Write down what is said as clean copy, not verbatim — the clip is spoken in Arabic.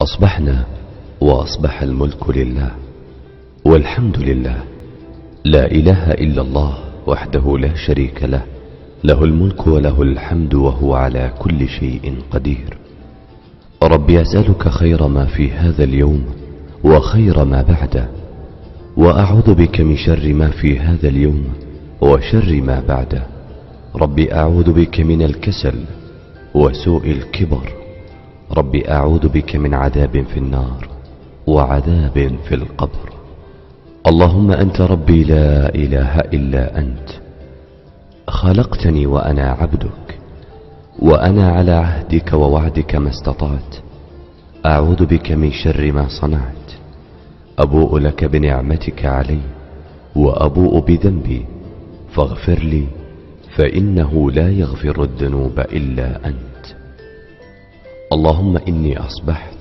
أصبحنا وأصبح الملك لله والحمد لله، لا إله إلا الله وحده لا شريك له، له الملك وله الحمد وهو على كل شيء قدير. ربي أسألك خير ما في هذا اليوم وخير ما بعده، وأعوذ بك من شر ما في هذا اليوم وشر ما بعده. ربي أعوذ بك من الكسل وسوء الكبر. ربي أعوذ بك من عذاب في النار وعذاب في القبر. اللهم أنت ربي لا إله إلا أنت، خلقتني وأنا عبدك، وأنا على عهدك ووعدك ما استطعت. أعوذ بك من شر ما صنعت. أبوء لك بنعمتك علي وأبوء بذنبي، فاغفر لي فإنه لا يغفر الذنوب إلا أنت. اللهم إني أصبحت